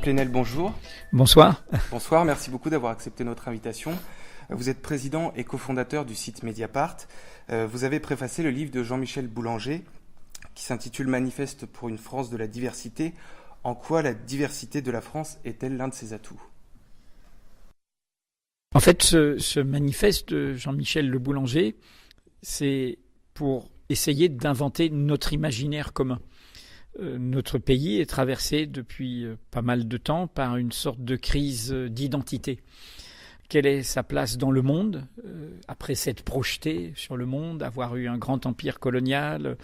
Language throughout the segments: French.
Plenel, bonjour. Bonsoir. Bonsoir, merci beaucoup d'avoir accepté notre invitation. Vous êtes président et cofondateur du site Mediapart. Vous avez préfacé le livre de Jean-Michel Boulanger qui s'intitule Manifeste pour une France de la diversité. En quoi la diversité de la France est-elle l'un de ses atouts ? En fait, ce manifeste de Jean-Michel Le Boulanger, c'est pour essayer d'inventer notre imaginaire commun. Notre pays est traversé depuis pas mal de temps par une sorte de crise d'identité. Quelle est sa place dans le monde, après s'être projeté sur le monde, avoir eu un grand empire colonial,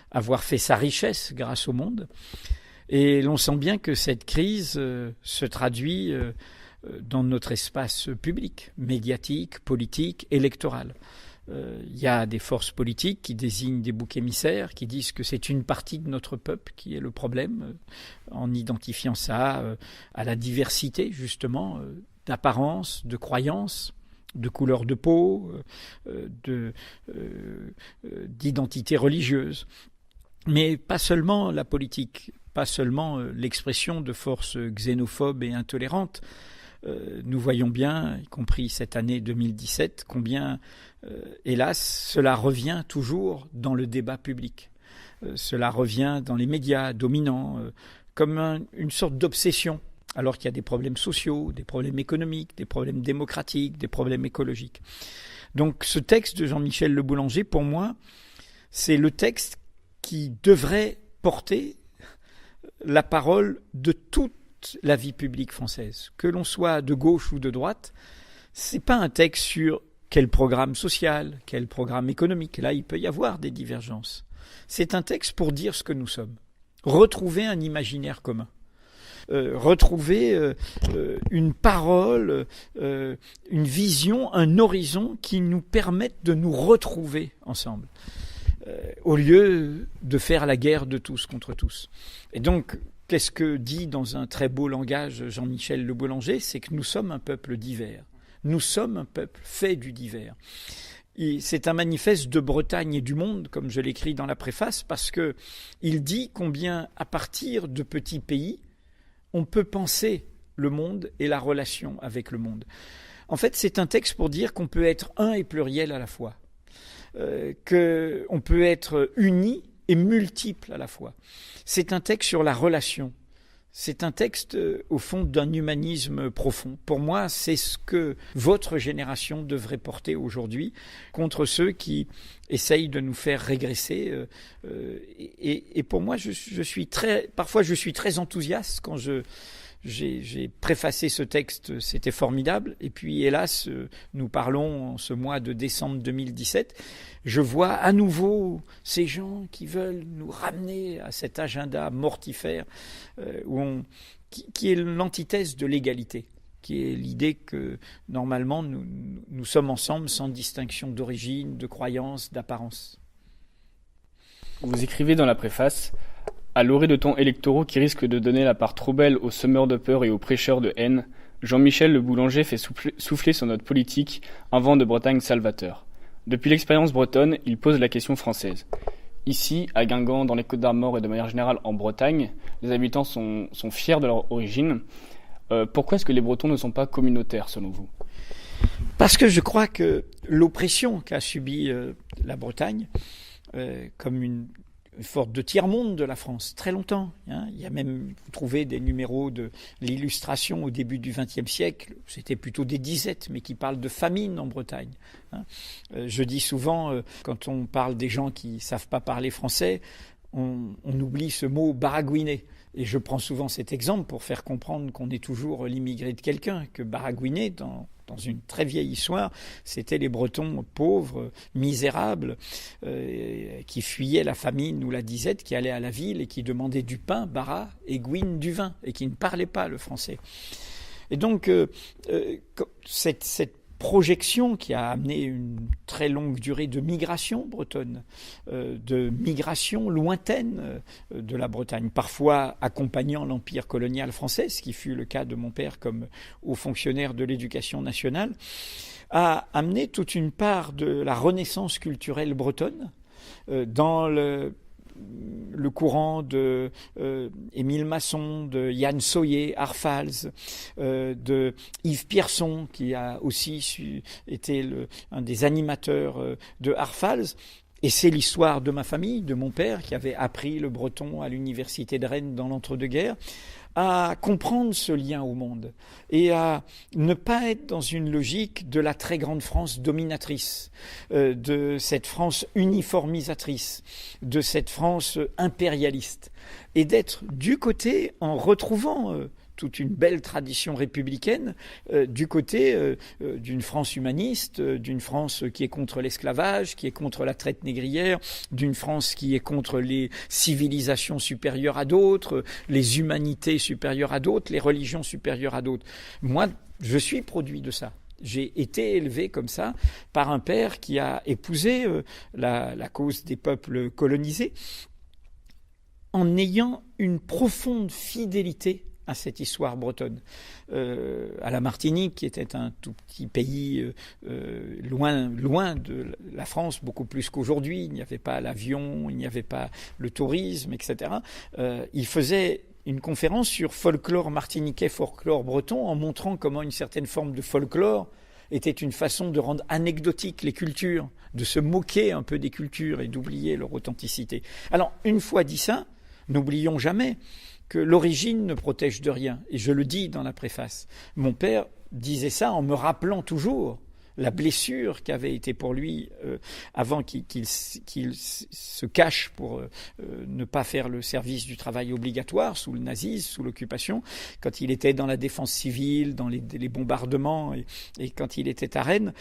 avoir fait sa richesse grâce au monde. Et l'on sent bien que cette crise se traduit dans notre espace public, médiatique, politique, électoral. Il y a des forces politiques qui désignent des boucs émissaires, qui disent que c'est une partie de notre peuple qui est le problème, en identifiant ça à la diversité, justement, d'apparence, de croyances, de couleur de peau, d'identité religieuse. Mais pas seulement la politique, pas seulement l'expression de forces xénophobes et intolérantes. Nous voyons bien, y compris cette année 2017, combien, hélas, cela revient toujours dans le débat public. Cela revient dans les médias dominants comme une sorte d'obsession, alors qu'il y a des problèmes sociaux, des problèmes économiques, des problèmes démocratiques, des problèmes écologiques. Donc ce texte de Jean-Michel Le Boulanger, pour moi, c'est le texte qui devrait porter la parole de toute la vie publique française. Que l'on soit de gauche ou de droite, c'est pas un texte sur quel programme social, quel programme économique. Là, il peut y avoir des divergences. C'est un texte pour dire ce que nous sommes. Retrouver un imaginaire commun. Retrouver une parole, une vision, un horizon qui nous permettent de nous retrouver ensemble. Au lieu de faire la guerre de tous contre tous. Et donc, qu'est-ce que dit dans un très beau langage Jean-Michel Le Boulanger ? C'est que nous sommes un peuple divers. Nous sommes un peuple fait du divers. Et c'est un manifeste de Bretagne et du monde, comme je l'écris dans la préface, parce que il dit combien, à partir de petits pays, on peut penser le monde et la relation avec le monde. En fait, c'est un texte pour dire qu'on peut être un et pluriel à la fois. Qu'on peut être uni et multiple à la fois. C'est un texte sur la relation. C'est un texte, au fond, d'un humanisme profond. Pour moi, c'est ce que votre génération devrait porter aujourd'hui contre ceux qui essayent de nous faire régresser. Et pour moi, parfois je suis très enthousiaste quand j'ai préfacé ce texte, c'était formidable. Et puis, hélas, nous parlons en ce mois de décembre 2017. Je vois à nouveau ces gens qui veulent nous ramener à cet agenda mortifère qui est l'antithèse de l'égalité, qui est l'idée que, normalement, nous sommes ensemble sans distinction d'origine, de croyance, d'apparence. Vous écrivez dans la préface « À l'orée de temps électoraux qui risquent de donner la part trop belle aux semeurs de peur et aux prêcheurs de haine, Jean-Michel Le Boulanger fait souffler sur notre politique un vent de Bretagne salvateur. Depuis l'expérience bretonne, il pose la question française. Ici, à Guingamp, dans les Côtes-d'Armor et de manière générale en Bretagne, les habitants sont fiers de leur origine. Pourquoi est-ce que les Bretons ne sont pas communautaires, selon vous ? Parce que je crois que l'oppression qu'a subie la Bretagne, comme une forte de tiers-monde de la France, très longtemps. Il y a même, vous trouvez des numéros de l'Illustration au début du XXe siècle, c'était plutôt des disettes, mais qui parlent de famine en Bretagne. Je dis souvent, quand on parle des gens qui ne savent pas parler français, on oublie ce mot baragouiner. Et je prends souvent cet exemple pour faire comprendre qu'on est toujours l'immigré de quelqu'un, que baragouiner, dans une très vieille histoire, c'était les Bretons pauvres, misérables, qui fuyaient la famine ou la disette, qui allaient à la ville et qui demandaient du pain, bara, et gouine du vin, et qui ne parlaient pas le français. Et donc, cette projection qui a amené une très longue durée de migration bretonne, de migration lointaine de la Bretagne, parfois accompagnant l'empire colonial français, ce qui fut le cas de mon père comme haut fonctionnaire de l'éducation nationale, a amené toute une part de la renaissance culturelle bretonne dans le courant de Émile Masson, de Yann Soyer, Arfals, de Yves Pierson, qui a aussi été un des animateurs de Arfals. Et c'est l'histoire de ma famille, de mon père, qui avait appris le breton à l'université de Rennes dans l'entre-deux-guerres, à comprendre ce lien au monde et à ne pas être dans une logique de la très grande France dominatrice, de cette France uniformisatrice, de cette France impérialiste, et d'être du côté, en retrouvant toute une belle tradition républicaine, du côté d'une France humaniste, d'une France qui est contre l'esclavage, qui est contre la traite négrière, d'une France qui est contre les civilisations supérieures à d'autres, les humanités supérieures à d'autres, les religions supérieures à d'autres. Moi, je suis produit de ça. J'ai été élevé comme ça par un père qui a épousé la cause des peuples colonisés en ayant une profonde fidélité à cette histoire bretonne. À la Martinique, qui était un tout petit pays loin de la France, beaucoup plus qu'aujourd'hui, il n'y avait pas l'avion, il n'y avait pas le tourisme, etc. Il faisait une conférence sur folklore martiniquais, folklore breton, en montrant comment une certaine forme de folklore était une façon de rendre anecdotiques les cultures, de se moquer un peu des cultures et d'oublier leur authenticité. Alors, une fois dit ça, n'oublions jamais que l'origine ne protège de rien. Et je le dis dans la préface. Mon père disait ça en me rappelant toujours la blessure qu'avait été pour lui avant qu'il se cache pour ne pas faire le service du travail obligatoire sous le nazisme, sous l'occupation, quand il était dans la défense civile, dans les bombardements et quand il était à Rennes,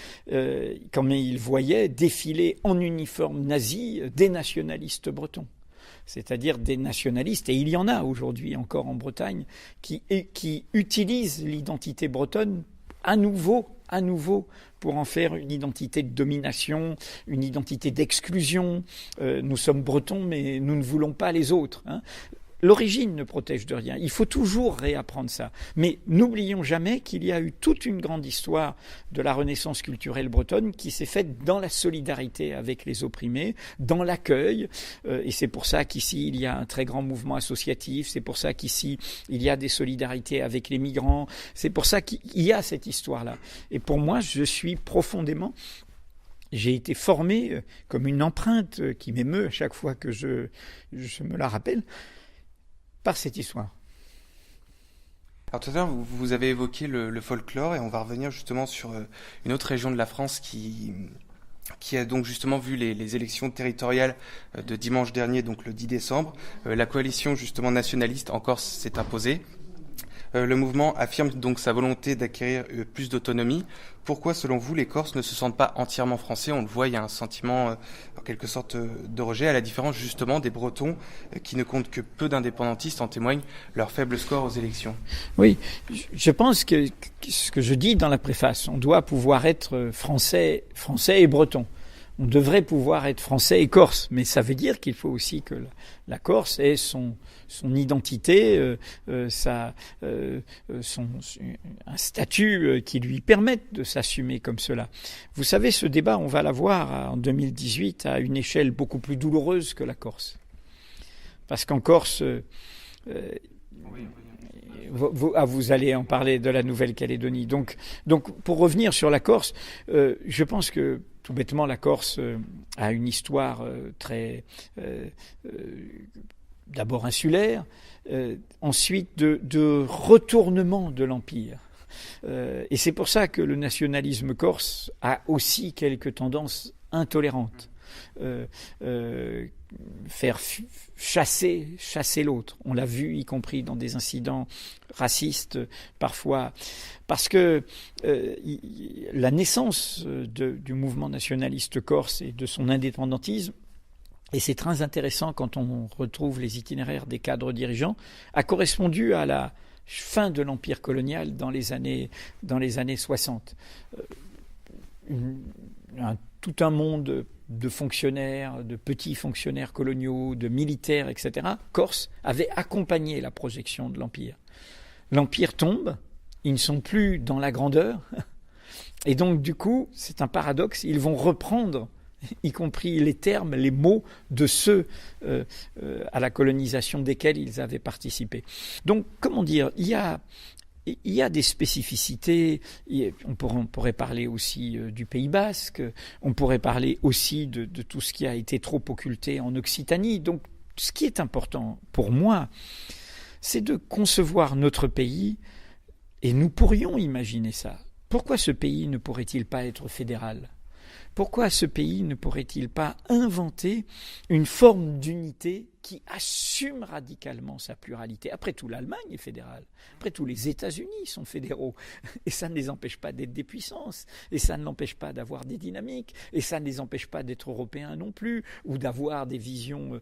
quand il voyait défiler en uniforme nazi des nationalistes bretons. C'est-à-dire des nationalistes, et il y en a aujourd'hui encore en Bretagne, qui utilisent l'identité bretonne à nouveau pour en faire une identité de domination, une identité d'exclusion. Nous sommes bretons, mais nous ne voulons pas les autres. L'origine ne protège de rien. Il faut toujours réapprendre ça. Mais n'oublions jamais qu'il y a eu toute une grande histoire de la renaissance culturelle bretonne qui s'est faite dans la solidarité avec les opprimés, dans l'accueil. Et c'est pour ça qu'ici, il y a un très grand mouvement associatif. C'est pour ça qu'ici, il y a des solidarités avec les migrants. C'est pour ça qu'il y a cette histoire-là. Et pour moi, je suis profondément... J'ai été formé comme une empreinte qui m'émeut à chaque fois que je me la rappelle, par cette histoire. Alors tout à l'heure, vous avez évoqué le folklore, et on va revenir justement sur une autre région de la France qui a donc justement vu les élections territoriales de dimanche dernier, donc le 10 décembre. La coalition justement nationaliste en Corse s'est imposée. Le mouvement affirme donc sa volonté d'acquérir plus d'autonomie. Pourquoi, selon vous, les Corses ne se sentent pas entièrement français ? On le voit, il y a un sentiment, en quelque sorte, de rejet, à la différence justement des Bretons, qui ne comptent que peu d'indépendantistes, en témoigne leur faible score aux élections. Oui, je pense que ce que je dis dans la préface, on doit pouvoir être français et breton. On devrait pouvoir être français et corse, mais ça veut dire qu'il faut aussi que la Corse ait son identité, un statut qui lui permette de s'assumer comme cela. Vous savez, ce débat, on va l'avoir en 2018 à une échelle beaucoup plus douloureuse que la Corse. Parce qu'en Corse... Vous allez en parler de la Nouvelle-Calédonie. Donc, pour revenir sur la Corse, je pense que tout bêtement, la Corse a une histoire très d'abord insulaire, ensuite de retournement de l'Empire. Et c'est pour ça que le nationalisme corse a aussi quelques tendances intolérantes. Faire chasser l'autre. On l'a vu, y compris dans des incidents racistes, parfois. Parce que la naissance du mouvement nationaliste corse et de son indépendantisme, et c'est très intéressant quand on retrouve les itinéraires des cadres dirigeants, a correspondu à la fin de l'empire colonial dans les années 60. Tout un monde de fonctionnaires, de petits fonctionnaires coloniaux, de militaires, etc., Corse avait accompagné la projection de l'Empire. L'Empire tombe, ils ne sont plus dans la grandeur, et donc du coup, c'est un paradoxe, ils vont reprendre y compris les termes, les mots de ceux à la colonisation desquels ils avaient participé. Donc, comment dire, il y a des spécificités. On pourrait parler aussi du Pays Basque, on pourrait parler aussi de tout ce qui a été trop occulté en Occitanie. Donc, ce qui est important pour moi, c'est de concevoir notre pays, et nous pourrions imaginer ça. Pourquoi ce pays ne pourrait-il pas être fédéral ? Pourquoi ce pays ne pourrait-il pas inventer une forme d'unité qui assume radicalement sa pluralité ? Après tout, l'Allemagne est fédérale. Après tout, les États-Unis sont fédéraux. Et ça ne les empêche pas d'être des puissances. Et ça ne l'empêche pas d'avoir des dynamiques. Et ça ne les empêche pas d'être européens non plus. Ou d'avoir des visions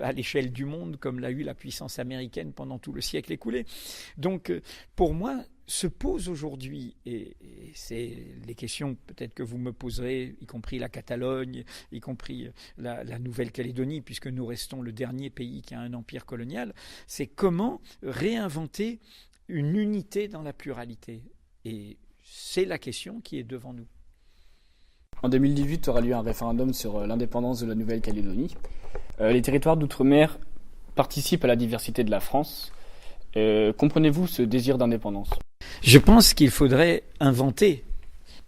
à l'échelle du monde, comme l'a eu la puissance américaine pendant tout le siècle écoulé. Donc, pour moi, se pose aujourd'hui, et c'est les questions peut-être que vous me poserez, y compris la Catalogne, y compris la Nouvelle-Calédonie, puisque nous restons le dernier pays qui a un empire colonial, c'est comment réinventer une unité dans la pluralité. Et c'est la question qui est devant nous. En 2018 aura lieu un référendum sur l'indépendance de la Nouvelle-Calédonie. Les territoires d'outre-mer participent à la diversité de la France. Comprenez-vous ce désir d'indépendance ? Je pense qu'il faudrait inventer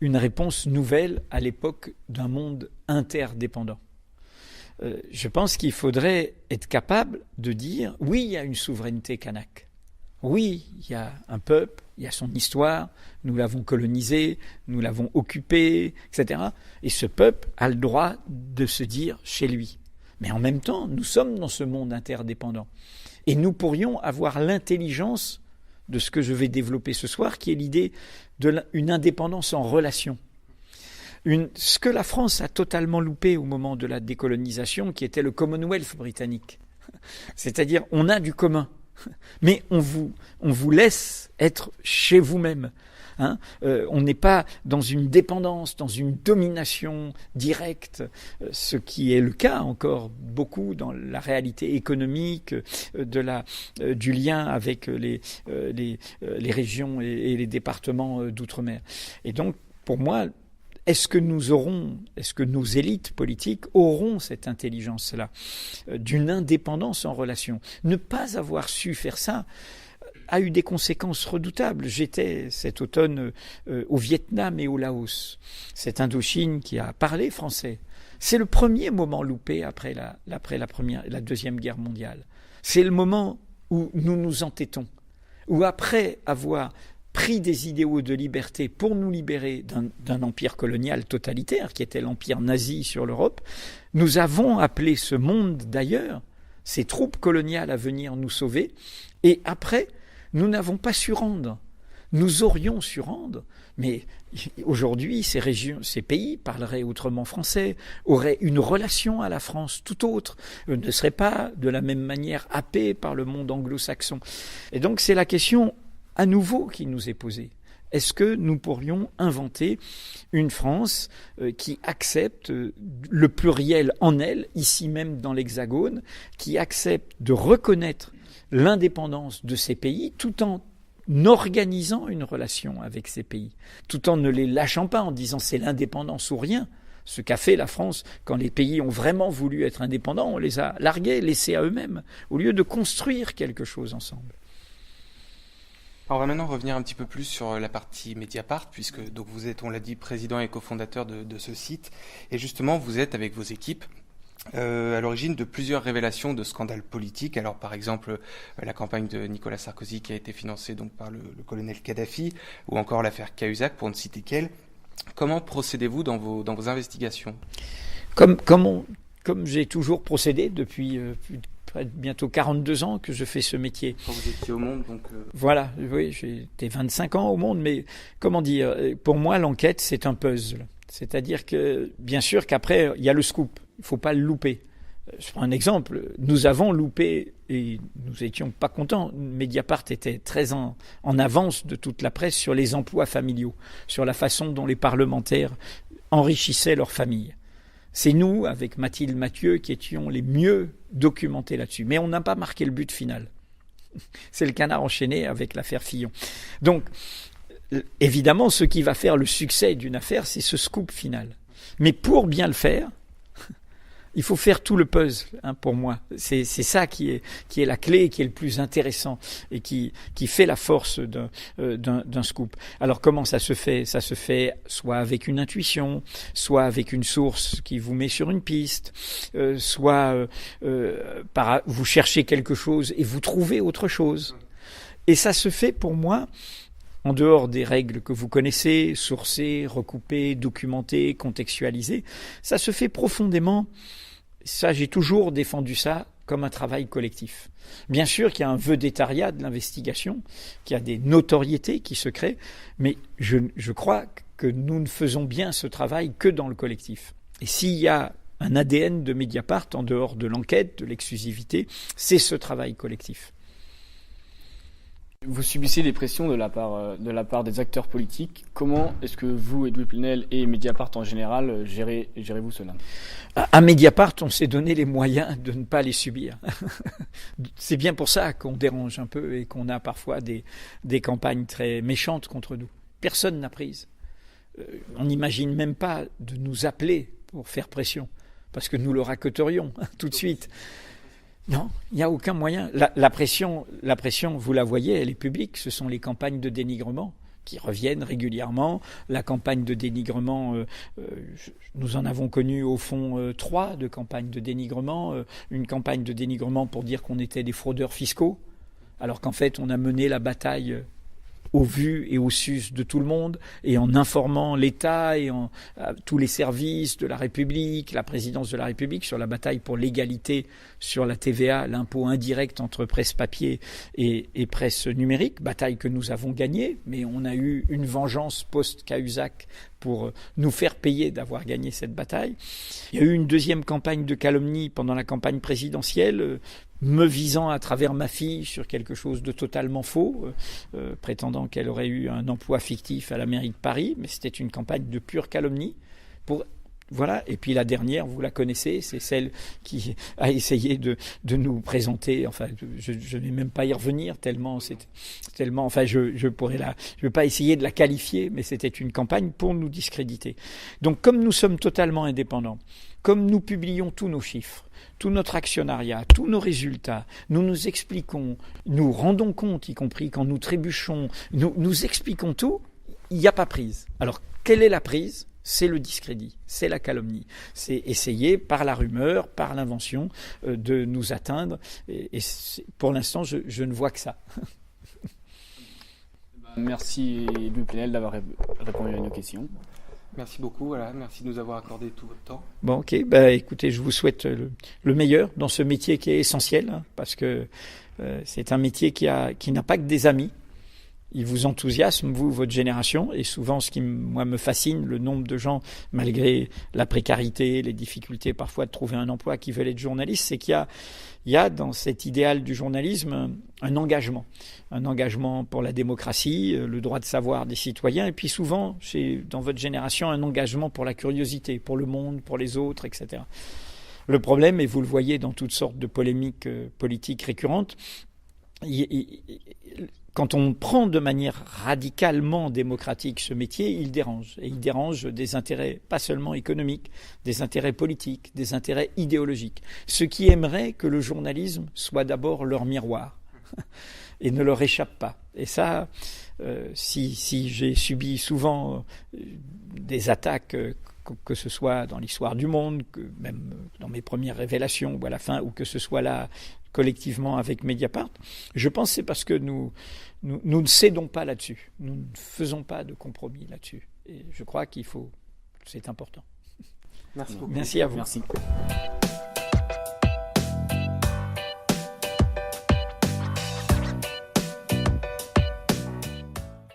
une réponse nouvelle à l'époque d'un monde interdépendant. Je pense qu'il faudrait être capable de dire, oui, il y a une souveraineté kanak. Oui, il y a un peuple, il y a son histoire, nous l'avons colonisé, nous l'avons occupé, etc. Et ce peuple a le droit de se dire chez lui. Mais en même temps, nous sommes dans ce monde interdépendant. Et nous pourrions avoir l'intelligence de ce que je vais développer ce soir, qui est l'idée d'une indépendance en relation. Ce que la France a totalement loupé au moment de la décolonisation, qui était le Commonwealth britannique. C'est-à-dire, on a du commun, mais on vous laisse être chez vous-même. On n'est pas dans une dépendance, dans une domination directe, ce qui est le cas encore beaucoup dans la réalité économique du lien avec les régions et les départements d'outre-mer. Et donc, pour moi, est-ce que nos élites politiques auront cette intelligence-là, d'une indépendance en relation ? Ne pas avoir su faire ça a eu des conséquences redoutables. J'étais cet automne au Vietnam et au Laos. Cette Indochine qui a parlé français. C'est le premier moment loupé après la Deuxième Guerre mondiale. C'est le moment où nous nous entêtons, où après avoir pris des idéaux de liberté pour nous libérer d'un empire colonial totalitaire qui était l'empire nazi sur l'Europe, nous avons appelé ce monde d'ailleurs, ces troupes coloniales à venir nous sauver, et après, nous n'avons pas su rendre. Nous aurions su rendre, mais aujourd'hui, ces pays parleraient autrement français, auraient une relation à la France tout autre, ne seraient pas de la même manière happés par le monde anglo-saxon. Et donc, c'est la question à nouveau qui nous est posée. Est-ce que nous pourrions inventer une France qui accepte le pluriel en elle, ici même dans l'Hexagone, qui accepte de reconnaître l'indépendance de ces pays, tout en organisant une relation avec ces pays, tout en ne les lâchant pas, en disant c'est l'indépendance ou rien. Ce qu'a fait la France quand les pays ont vraiment voulu être indépendants, on les a largués, laissés à eux-mêmes, au lieu de construire quelque chose ensemble. Alors, on va maintenant revenir un petit peu plus sur la partie Mediapart, puisque donc vous êtes, on l'a dit, président et cofondateur de ce site, et justement vous êtes avec vos équipes à l'origine de plusieurs révélations de scandales politiques. Alors par exemple la campagne de Nicolas Sarkozy qui a été financée donc par le colonel Kadhafi, ou encore l'affaire Cahuzac pour ne citer qu'elle. Comment procédez-vous dans vos investigations ? Comme j'ai toujours procédé depuis bientôt 42 ans que je fais ce métier. Quand vous étiez au Monde, donc... Voilà, oui, j'étais 25 ans au Monde, mais comment dire, pour moi l'enquête c'est un puzzle. C'est-à-dire que, bien sûr qu'après, il y a le scoop. Il ne faut pas le louper. Je prends un exemple. Nous avons loupé, et nous n'étions pas contents. Mediapart était très en avance de toute la presse sur les emplois familiaux, sur la façon dont les parlementaires enrichissaient leurs familles. C'est nous, avec Mathilde Mathieu, qui étions les mieux documentés là-dessus. Mais on n'a pas marqué le but final. C'est le canard enchaîné avec l'affaire Fillon. Donc, évidemment, ce qui va faire le succès d'une affaire, c'est ce scoop final. Mais pour bien le faire, il faut faire tout le puzzle, pour moi. C'est ça qui est la clé, qui est le plus intéressant et qui fait la force d'un scoop. Alors comment ça se fait ? Ça se fait soit avec une intuition, soit avec une source qui vous met sur une piste, soit vous cherchez quelque chose et vous trouvez autre chose. Et ça se fait pour moi en dehors des règles que vous connaissez, sourcer, recouper, documenter, contextualiser. Ça se fait profondément. Ça, j'ai toujours défendu ça comme un travail collectif. Bien sûr qu'il y a un vedettariat de l'investigation, qu'il y a des notoriétés qui se créent, mais je crois que nous ne faisons bien ce travail que dans le collectif. Et s'il y a un ADN de Mediapart, en dehors de l'enquête, de l'exclusivité, c'est ce travail collectif. Vous subissez des pressions de la part des acteurs politiques. Comment est-ce que vous, Edoui Plenel, et Mediapart en général, gérez-vous cela ? À Mediapart, on s'est donné les moyens de ne pas les subir. C'est bien pour ça qu'on dérange un peu et qu'on a parfois des campagnes très méchantes contre nous. Personne n'a prise. On n'imagine même pas de nous appeler pour faire pression, parce que nous le racotterions tout de suite. Non, il n'y a aucun moyen. La pression, vous la voyez, elle est publique. Ce sont les campagnes de dénigrement qui reviennent régulièrement. La campagne de dénigrement, nous en avons connu au fond 3 de campagnes de dénigrement. Une campagne de dénigrement pour dire qu'on était des fraudeurs fiscaux, alors qu'en fait on a mené la bataille au vu et au sus de tout le monde, et en informant l'État et tous les services de la République, la présidence de la République, sur la bataille pour l'égalité sur la TVA, l'impôt indirect entre presse papier et presse numérique, bataille que nous avons gagnée, mais on a eu une vengeance post-Cahuzac pour nous faire payer d'avoir gagné cette bataille. Il y a eu une deuxième campagne de calomnie pendant la campagne présidentielle, me visant à travers ma fille sur quelque chose de totalement faux, prétendant qu'elle aurait eu un emploi fictif à la mairie de Paris, mais c'était une campagne de pure calomnie. Voilà. Et puis la dernière, vous la connaissez, c'est celle qui a essayé de nous présenter. Enfin, je ne vais même pas y revenir tellement. Enfin, je vais pas essayer de la qualifier, mais c'était une campagne pour nous discréditer. Donc, comme nous sommes totalement indépendants, comme nous publions tous nos chiffres, tout notre actionnariat, tous nos résultats, nous nous expliquons, nous rendons compte, y compris quand nous trébuchons, nous expliquons tout, il n'y a pas prise. Alors, quelle est la prise ? C'est le discrédit, c'est la calomnie. C'est essayer, par la rumeur, par l'invention, de nous atteindre. Et pour l'instant, je ne vois que ça. Merci, Edoui Plenel, d'avoir répondu à nos questions. Merci beaucoup, merci de nous avoir accordé tout votre temps. Bon, ok, écoutez, je vous souhaite le meilleur dans ce métier qui est essentiel, parce que c'est un métier qui n'a pas que des amis. Il vous enthousiasme, vous, votre génération, et souvent ce qui, moi, me fascine, le nombre de gens, malgré la précarité, les difficultés parfois de trouver un emploi, qui veulent être journalistes, c'est qu'il y a dans cet idéal du journalisme un engagement pour la démocratie, le droit de savoir des citoyens, et puis souvent, dans votre génération, un engagement pour la curiosité, pour le monde, pour les autres, etc. Le problème, et vous le voyez dans toutes sortes de polémiques politiques récurrentes, quand on prend de manière radicalement démocratique ce métier, il dérange. Et il dérange des intérêts pas seulement économiques, des intérêts politiques, des intérêts idéologiques. Ceux qui aimeraient que le journalisme soit d'abord leur miroir et ne leur échappe pas. Et ça, si j'ai subi souvent des attaques, que ce soit dans l'histoire du monde, même dans mes premières révélations ou à la fin, ou que ce soit là collectivement avec Mediapart, je pense que c'est parce que nous ne cédons pas là-dessus. Nous ne faisons pas de compromis là-dessus. Et je crois c'est important. Merci beaucoup. Merci à vous. Merci.